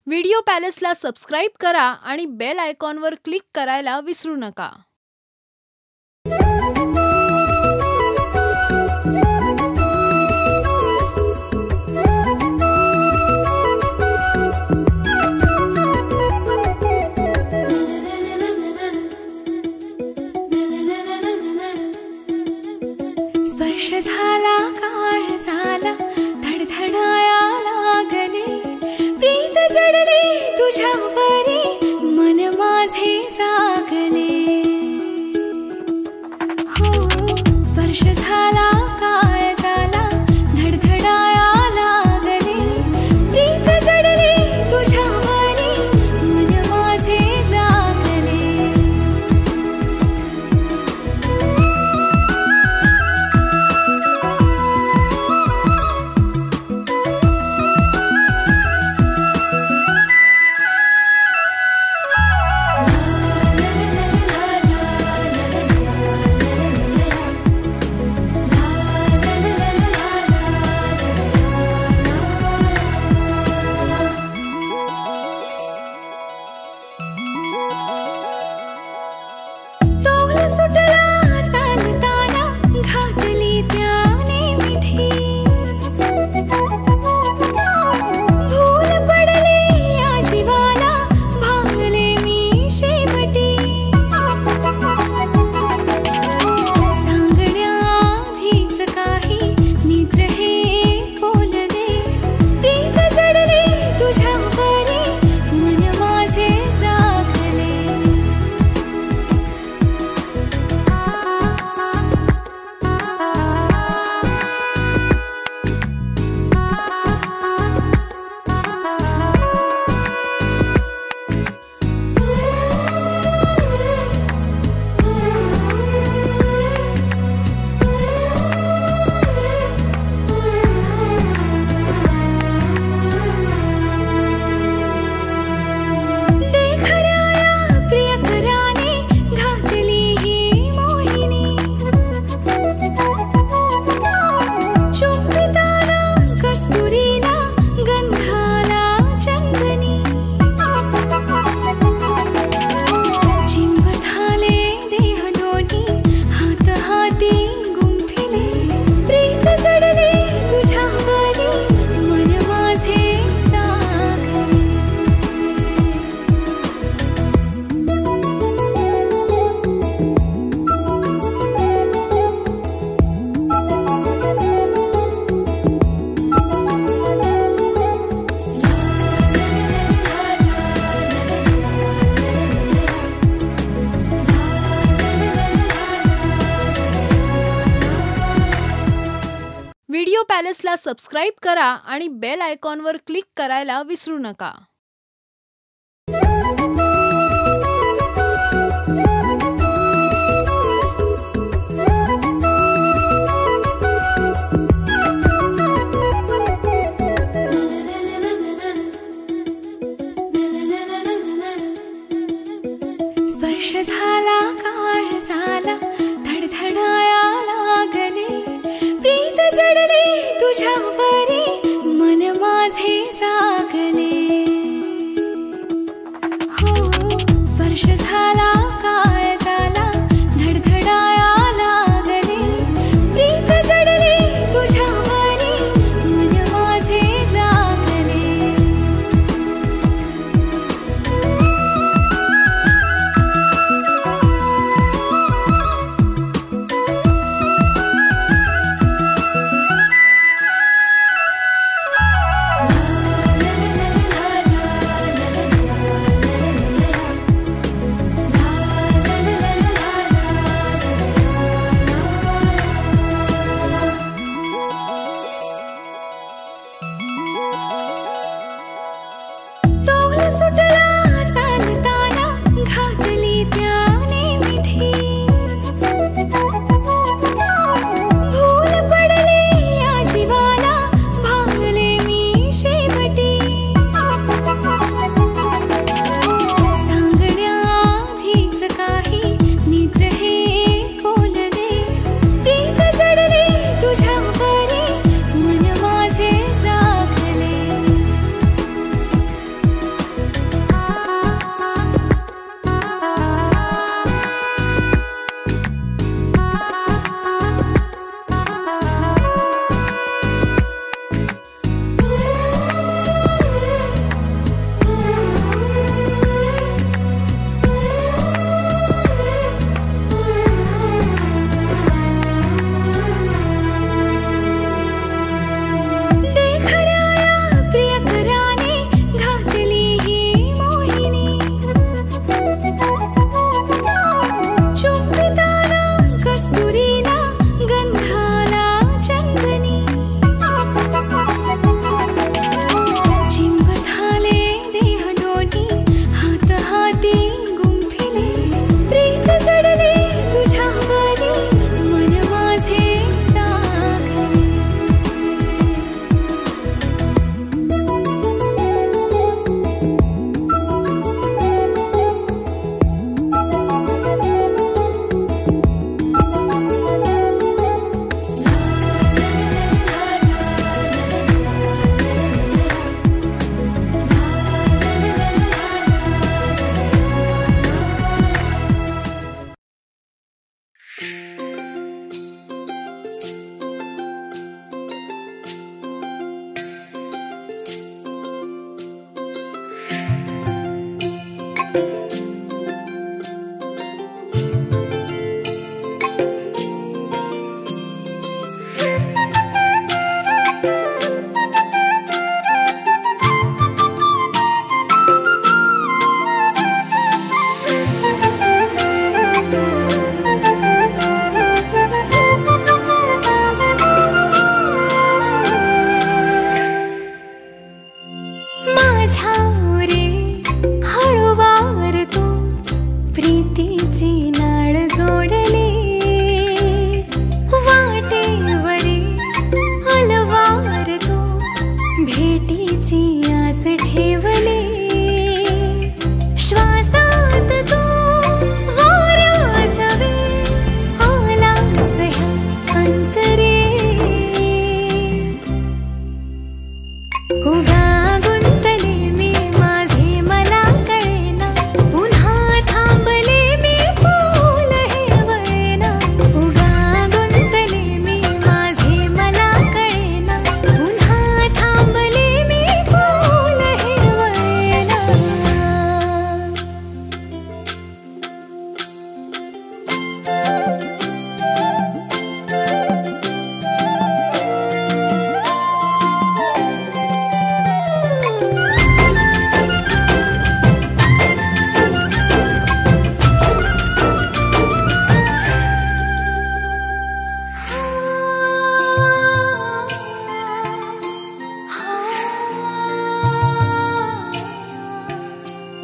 Video पॅलेसला subscribe करा आणि bell आयकॉनवर क्लिक करायला विसरू नका. स्पर्श झाला काळ झाला धडधडाया लागले प्रीत जडली तुझ्यावरी मन माझे जागले. हो स्पर्श झाला काळ झाला धडधडाया लागले प्रीत जडली तुझ्यावरी मन माझे जागले. सुटला चालताना घातली त्याने मिठी भूल पडली या जीवाला भांगले मी शेवटी. सांगण्याआधीच काही निद्र हे बोलले प्रीत जडली तुझ्यावरी मन माझे जागले. व्हिडिओ पॅलेसला सबस्क्राईब करा आणि बेल आयकॉनवर क्लिक करायला विसरू नका. स्पर्श झाला काळ झाला धडधडाया लागले प्रीत जडली तुझ्यावरी मन माझे जागले. हो स्पर्श झाला काळ झाला धडधडाया लागले प्रीत जडली तुझ्यावरी मन माझे जागले. सुटला चालताना घातली त्याने मिठी भूल पडली या जीवाला भांगले मी शेवटी. सांगण्याआधीच काही निद्र हे बोलले प्रीत जडली तुझ्यावरी मन माझे जागले.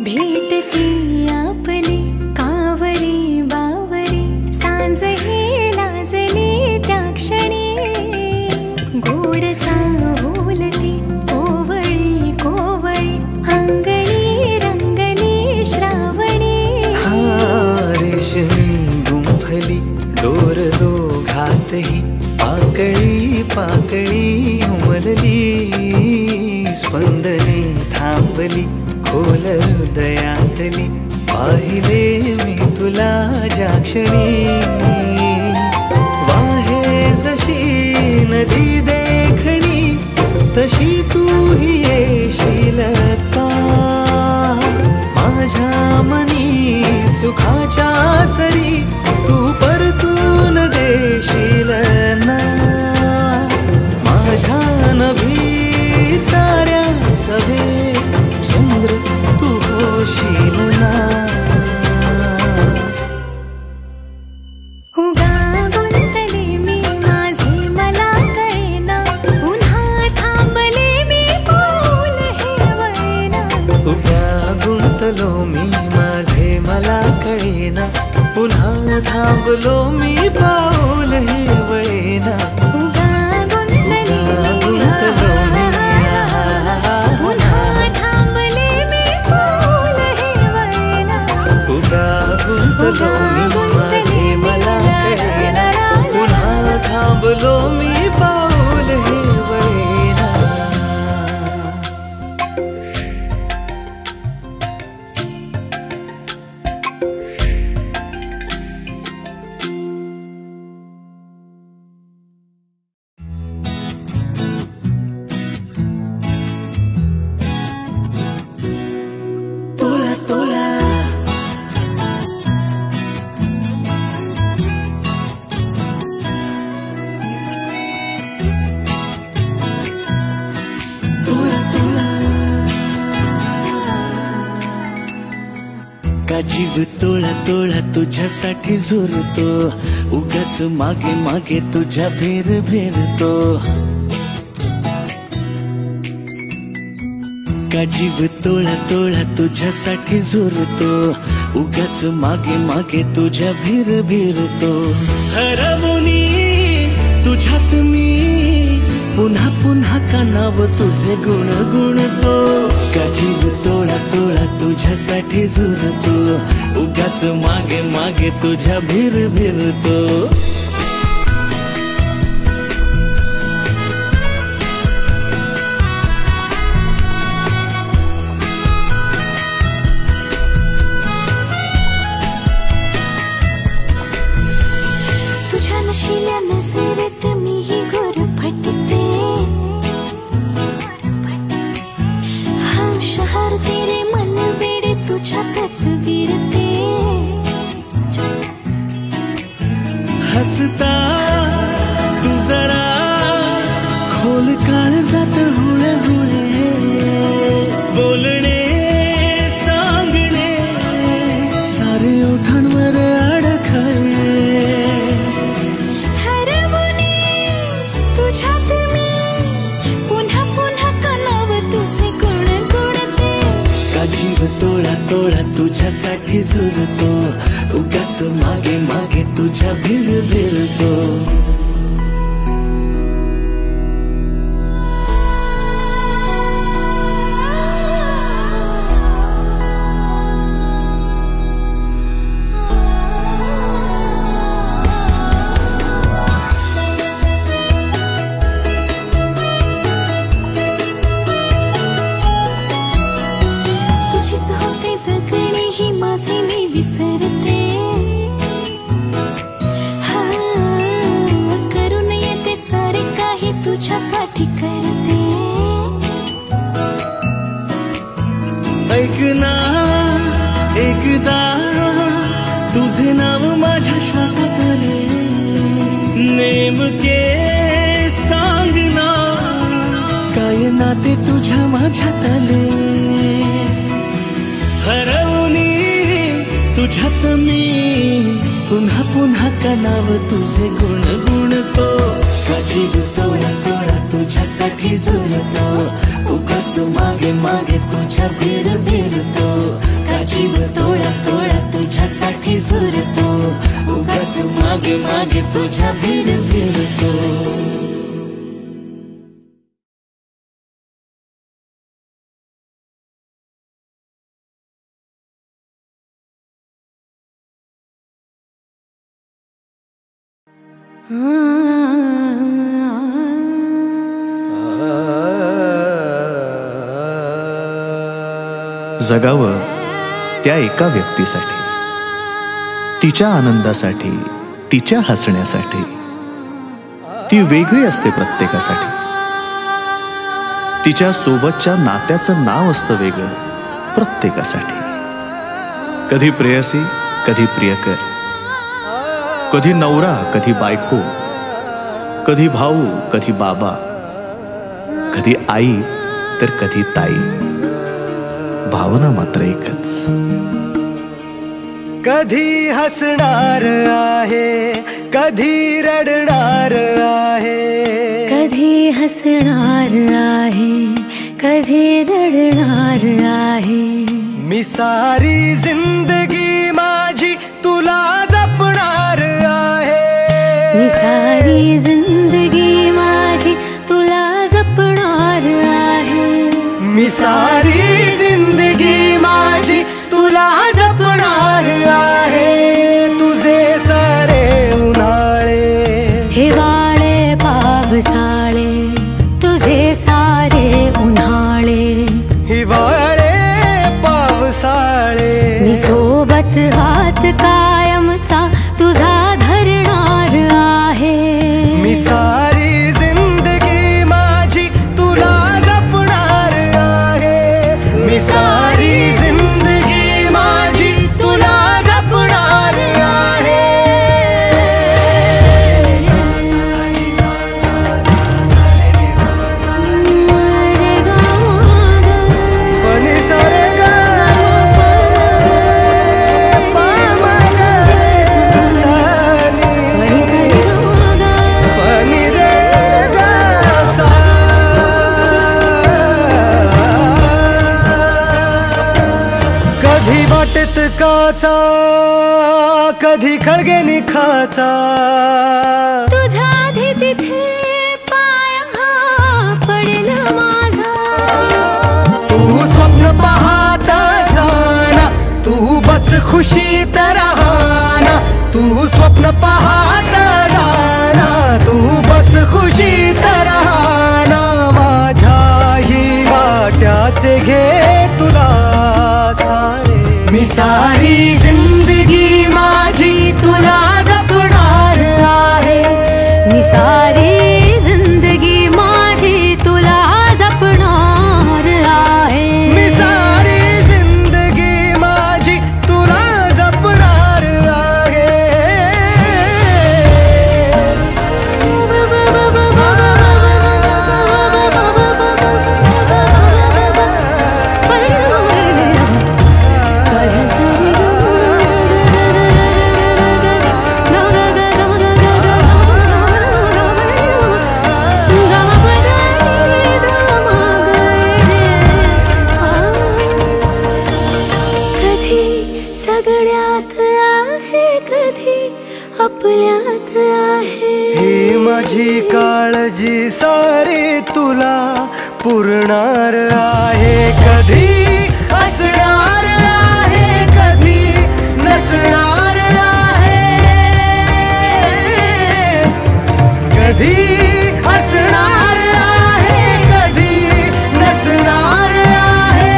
भेटती आपली कावरी बावरी सांज हे लाजली त्या क्षणी गोड चांगोलती कोवळी कोवळी अंगणी रंगली श्रावणी रेशमी गुंफली दोर दोघातही पाकळी पाकळी उमलली स्पंदने थांबली खोल हृदयातली पाहिले मी तुला ज्या क्षणी वाहे जशी नदी देखणी तशी तूही येशील का माझ्या मनी सुखाच्या सरी तू परतून देशील ना माझ्या नभी ताऱ्या सवे चंद्र तू होशील ना उगा गुंतले मी माझे मला कळेना पुन्हा थांबले मी पाऊल हे वळेना उगा गुंतलो मी माझे मला कळेना पुन्हा थांबलो मी पाऊल हे वळेना उगा गुंतले मी पुन्हा थांबले मी पाऊल हे वळेना उगा गुंतलो मी माझे मला कळेना पुन्हा थांबलो मी पाऊल हे वळेना का जीव तोळा तोळा तुझ्यासाठी झुरतो उगाच मागे मागे तुझ्या भेर भेरतो का जीव तोळा तोळा तुझ्यासाठी झुरतो उगाच मागे मागे तुझ्या भेर भेरतो हरवुनी तुझ्यात मी पुन्हा पुन्हा कानाव तुझे गुण गुणतो का जीव तोळा तोळा तुझ्यासाठी झुरतो उगाच मागे मागे तुझ्या भीर भिरतो तुझ्या नशिल्या नजरेत मीही गुरफटते हम शहर तेरे मन वेडे तुझ्यातच का जीव तोळा तोळा तुझ्यासाठी झुरतो, उगाच मागे मागे तुझ्या भिरभिरतो. विसरते करून येते सारे काही तुझ्यासाठी करते. ऐक ना एकदा तुझे नाव माझ्या श्वासात आले, नेमके सांग ना काय नाते तुझ्या माझ्यात आले. हरवणी तुझ्यात मी पुन्हा पुन्हा का नाव तुझे गुणगुणतो. का जीव तोळा तोळा तुझ्यासाठी झुरतो, उगाच मागे मागे तुझ्या भिरभिरतो. का जीव तोळा तोळा तुझ्यासाठी झुरतो, उगाच मागे मागे तुझ्या भिरभिरतो. जगावं त्या एका व्यक्तीसाठी, तिच्या आनंदासाठी, तिच्या हसण्यासाठी. ती वेगळी असते प्रत्येकासाठी. तिच्या सोबतच्या नात्याचं नाव असतं वेगळं प्रत्येकासाठी. कधी प्रेयसी, कधी प्रियकर, कधी नवरा, कधी बायको, कधी भाऊ, कधी बाबा, कधी आई तर कधी ताई. भावना मात्र एकच. कधी हसणार आहे, कधी रडणार आहे, कधी हसणार आहे, कधी रडणार आहे. मी सारी जिंदगी माझी तुला जपणार आहे. मी सारी जिंदगी माझी तुला जपणार आहे. मी सारी जिंदगी माझी तुला जपणार आहे. तुझे सारे उन्हाळे, हिवाळे पावसाळे, तुझे सारे उन्हाळे, हिवाळे पावसाळे. मी सोबत हात कायमचा तुझा धरणार आहे. मी सारी जिंदगी माझी तुला जपणार आहे. मी सारी जिंदगी माझी तुला जपणार आहे. पनी सारे गा पनी रे गा सा. कधी वाटेत काचा, कधी खळगे निखाचा. तुझ्या आधी तिथे पाय हा पडेल माझा. तू स्वप्न पाहत जाना, तू बस खुशीत राहना. तू स्वप्न पाहत जाना, तू बस खुशीत राहना. माझ्याही वाट्याचे घे तुला सारे. मी सारी जिंदगी माझी तुला जपणार आहे. मी सारी जिंदगी माझी तुला जपणार आहे. मी सारी जिंदगी माझी तुला जपणार आहे. आपल्यात आहे. ही माझी काळजी सारी तुला पुरणार आहे. कधी असणार आहे, कधी नसणार आहे. कधी असणार आहे, कधी नसणार आहे.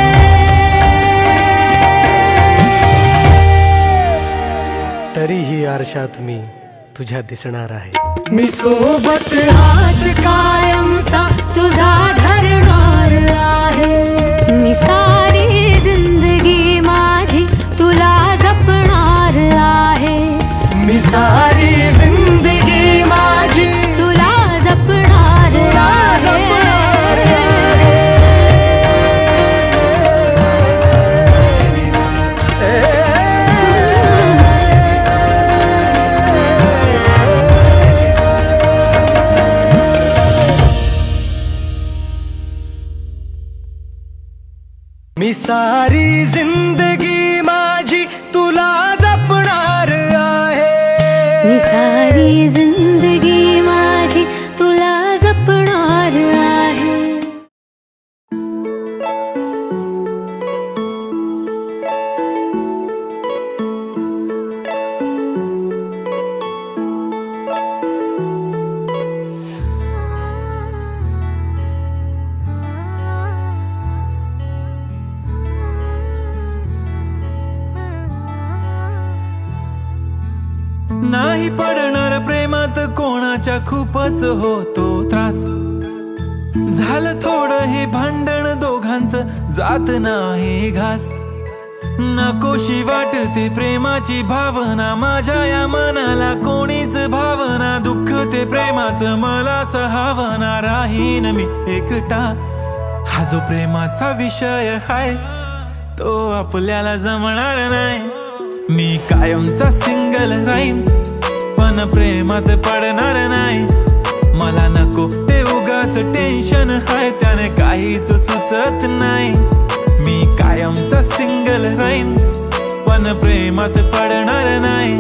तरीही आरशात मी तुझ्या दिसणार आहे. मी सोबत हात कायमचा तुझा धरणार आहे. मी सारी जिंदगी माझी तुला जपणार आहे. मी सारी जिंदगी माझी तुला जपणार आहे. मी सारी जिंदगी माझी तुला जपणार आहे. मी सारी जिंदगी माझी तुला जपणार आहे. नाही पडणार प्रेमात कोणाच्या खूपच होतो त्रास. झालं थोडं हे भांडण दोघांचं जात नाही घास. नकोशी वाटते प्रेमाची भावना माझ्या या मनाला कोणीच भावना. दुःख ते प्रेमाचं मला सहावना. राहीन मी एकटा हा जो प्रेमाचा विषय हाय तो आपल्याला जमणार नाही. मी कायमचा सिंगल राहीन पण प्रेमात पडणार नाही. मला नको ते उगाच टेन्शन हाय त्याने काहीच सुचत नाही. मी कायमचा सिंगल राहीन पण प्रेमात पडणार नाही.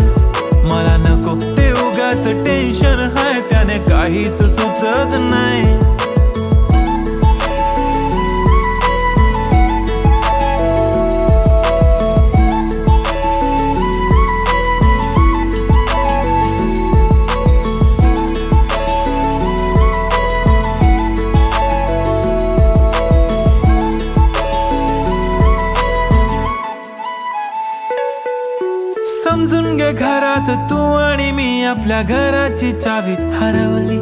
मला नको ते उगाच टेन्शन हाय त्याने काहीच सुचत नाही. समजून घे घरात तू आणि मी आपल्या घराची चावी हरवली.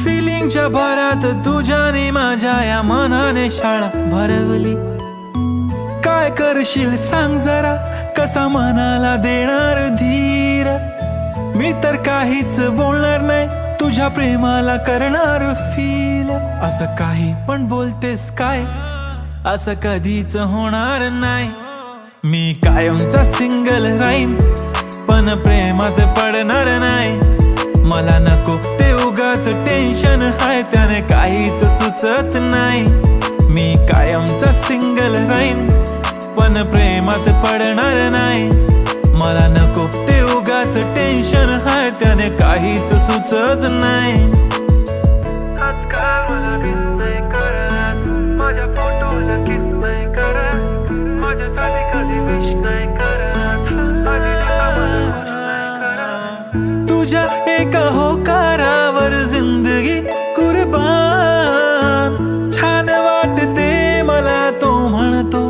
फिलिंगच्या भरात तुझ्याने माझ्या या मनाने शाळा भरवली. काय करशील सांग जरा कसा मनाला देणार धीर. मी तर काहीच बोलणार नाही तुझ्या प्रेमाला करणार फील. असं काही पण बोलतेस काय असं कधीच होणार नाही. मी कायमचा सिंगल राहीन पण प्रेमात पडणार नाही. मला नको ते उगाच टेन्शन हाय त्याने काहीच सुचत नाही. मी कायमचा सिंगल राहीन पण प्रेमात पडणार नाही. मला नको ते उगाच टेन्शन हाय त्याने काहीच सुचत नाही. आजकाल मला मिस नाही करत माझ्या फोटोला किस नाही करत. माझ्यासाठी कधी विश नाही करत. तुझ्या एका होकारावर जिंदगी कुर्बान. छान वाटते मला तो म्हणतो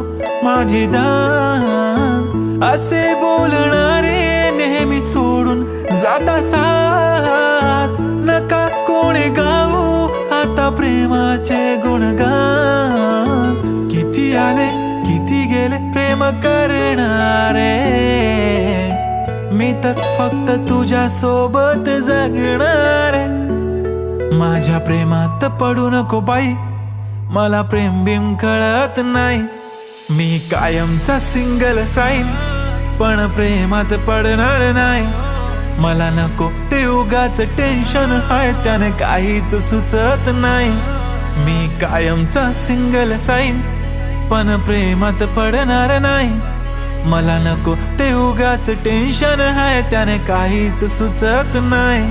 माझी जान. असे बोलणारे नेहमी सोडून जाता साथ. नका कोणी गाऊ आता प्रेमाचे गुणगान. किती आले किती गेले प्रेम करणारे. मी तर फक्त तुझ्या सोबत जगणार. माझ्या प्रेमात पडू नको बाई मला प्रेम बिम कळत नाही. मी कायमचा सिंगल राहीन पण प्रेमात पडणार नाही. मला नको ते उगाच टेन्शन हाय त्याने काहीच सुचत नाही. मी कायमचा सिंगल राहीन पण प्रेमात पडणार नाही. मला नको ते उगाच टेन्शन आहे, त्याने काहीच सुचत नाही.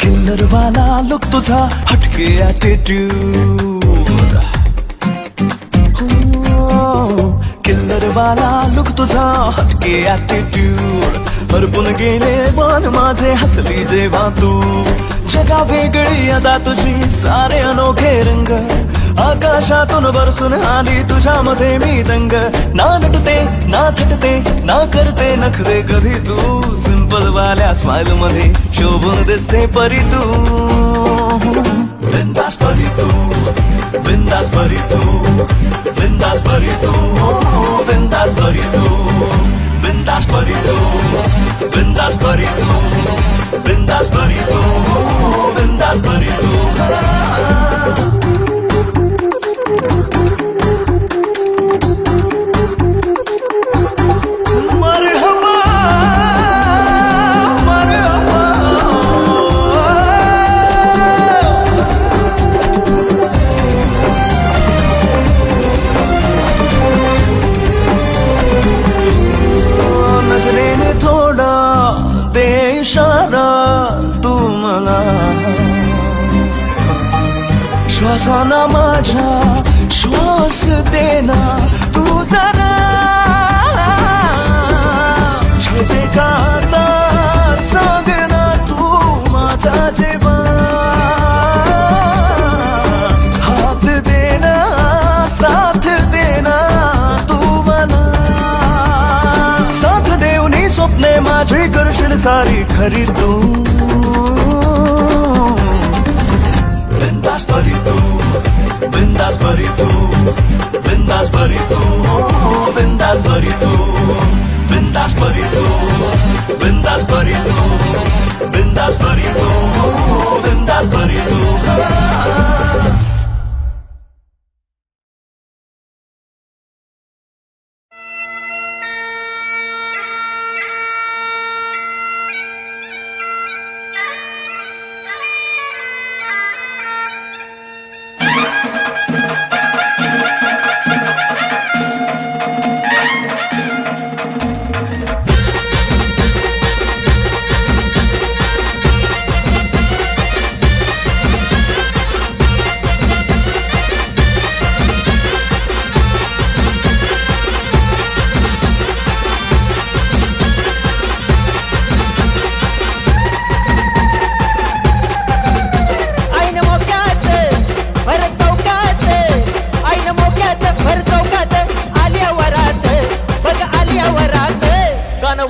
किल्लरवाला लुक तुझा हटके ॲटिट्यूड, किल्लरवाला लुक तुझा हटके ॲटिट्यूड, हरपून गेले मन माझे हसली जेव्हा तू. जगा वेगळी अदा तुझी, सारे अनोखे रंग, आकाशातून बरसून आली तुझ्यामध्ये मी दंग. ना नटते ना थटते ना करते नखरे कधी तू, सिंपल वाल्या स्माइल मध्ये शोभून दिसते परी तू. बिंदास परी तू, बिंदास परी तू, बिंदास परी तू, बिंदास परी तू, बिंदास परी तू, बिंदास परी तू, बिंदास परी तू, बिंदास परी तू. श्वासाना माझ्या श्वास देना तू जरा, छेते का आता सांग ना तू माझा जेव्हा. हात देना साथ देना तू मला, साथ देऊनी स्वप्ने माझी करशील सारी खरी तू. बिंदास परी तू, बिंदास परी तू, बिंदास परी तू, बिंदास परी तू, बिंदास परी तू, बिंदास परी तू, बिंदास परी तू, बिंदास परी तू.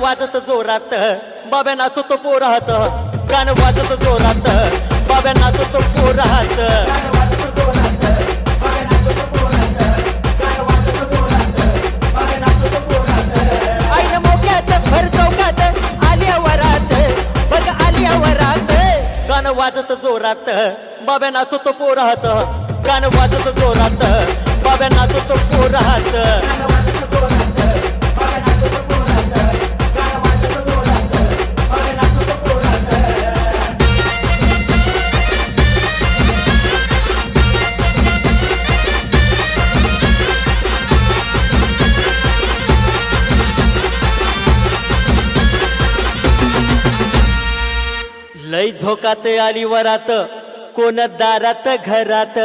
वाजत जोरात बाब्या नाचतो पोरात, गाणं वाजत जोरात बाब्या नाचतो पोरात. आईन मोक्यात भर चौकात आलिया वरात, बघ आलिया वरात. गाणं वाजत जोरात बाब्या नाचतो पोरात, गाणं वाजत जोरात बाब्या नाचतो पोरात. लय झोकात आली वरात, कोण दारात घरात,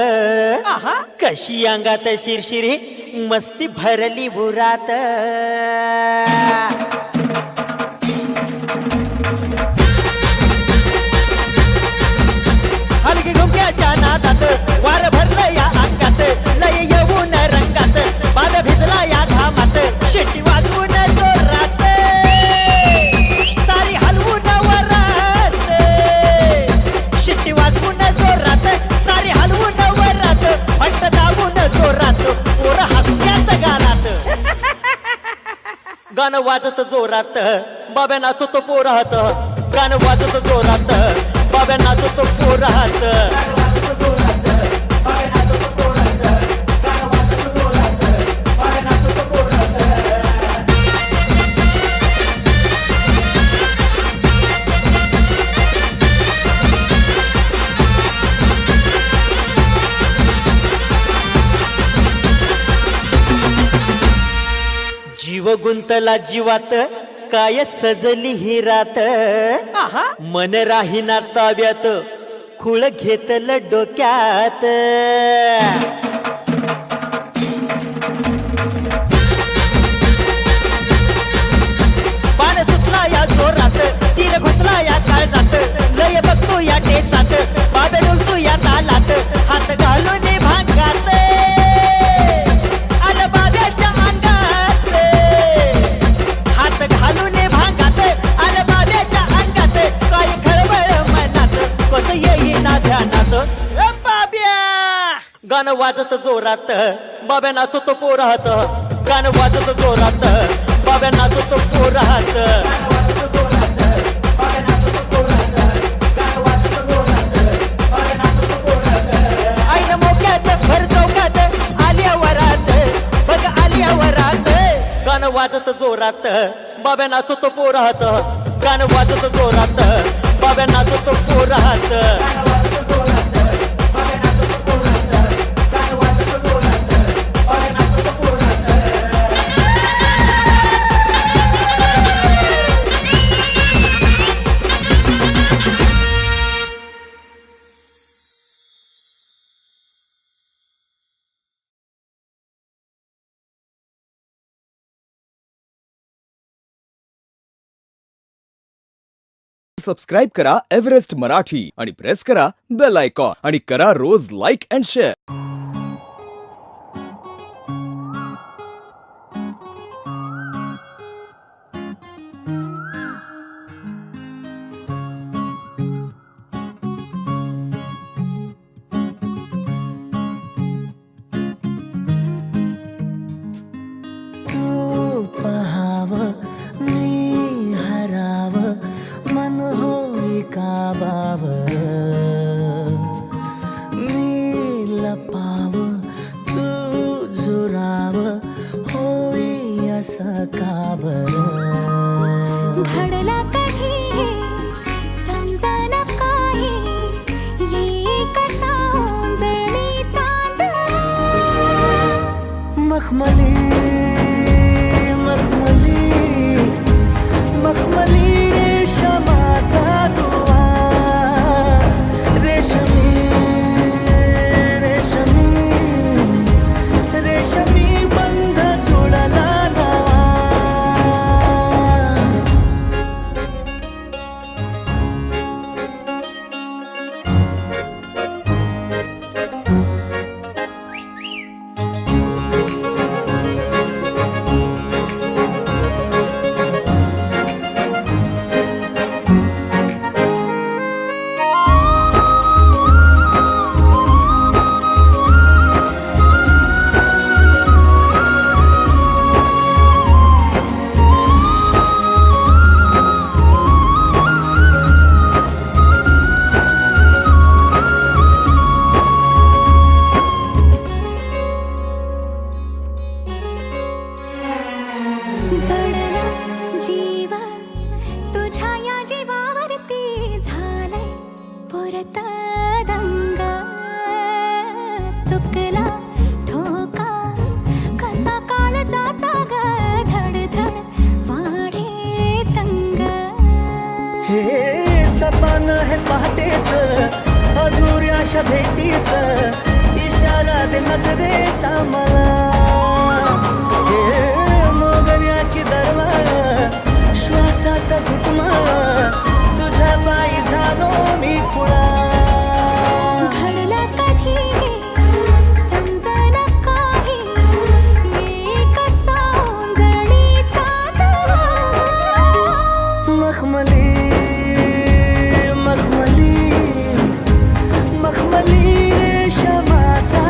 कशी अंगात शिरशिरी मस्ती भरली बुरात. हलकी घुमक्याच्या नादात वार भरलं या अंगात, लय येऊन रंगात बाल भिजला या घामात. शेटी वाजवून जोरात सारी हलवून वरात, शेटी वाजवून जोरात सारी हलवून वरात. फट दाबून जोरात पोर हसत्यात गारात. गाणं वाजत जोरात बाब्या नाचतो पोरात गाणं वाजत जोरात बाब्या नाचतो पोरात जीव गुंतला जीवात काय सजली ही रात मन राहीना ताब्यात खुळ घेतलं डोक्यात पान सुटला या जोरात तीर घुसला या काळजात लय बघतो या टेचात बाबे डोलतो या तालात हात घालून भांगात आलं बाब्याच्या अंगात हात घालून भांगात आलं बाब्याच्या अंगात काही खळबळ मनात कसं येईना ध्यानात बाब्या गाणं वाजत जोरात बाब्या नाचतो पोरात गाणं वाजत जोरात बाब्या नाचतो पोरात आईन मोक्यात भर चौकात आलिया वरात बघ आलिया वरात गाणं वाजत जोरात बाब्या नाचतो पोरात गाणं वाजत जोरात बाब्या नाचतो पोरात सबस्क्राईब करा एव्हरेस्ट मराठी आणि प्रेस करा बेल आयकॉन आणि करा रोज लाईक अँड शेअर. तू पहाव मी हराव मन होई काबाव मी लपाव तू झुराव होई असं काबर घडला कधी समजना काही ये कसा ओंजळी चांद मखमली मखमली मखमली रेशमाचा दुवा रेशमी रेशमी रेशमी बंध जुळला नवा जडला जीव तुझ्या या जीवावरती झालंय परत दंग चुकला ठोका कसा काळजाचा ग धडधड वाढे संग हे सपन है पहाटेच अधुऱ्याशा भेटीच इशारा दे नजरेचा मला हे मोगऱ्याची दरवाळ श्वासात घुटमाळ तुझ्या पायी झालो मी खुळा घडला कधी समजना काही ये कसा ओंजळी चांद मखमली मखमली मखमली रेशमाचा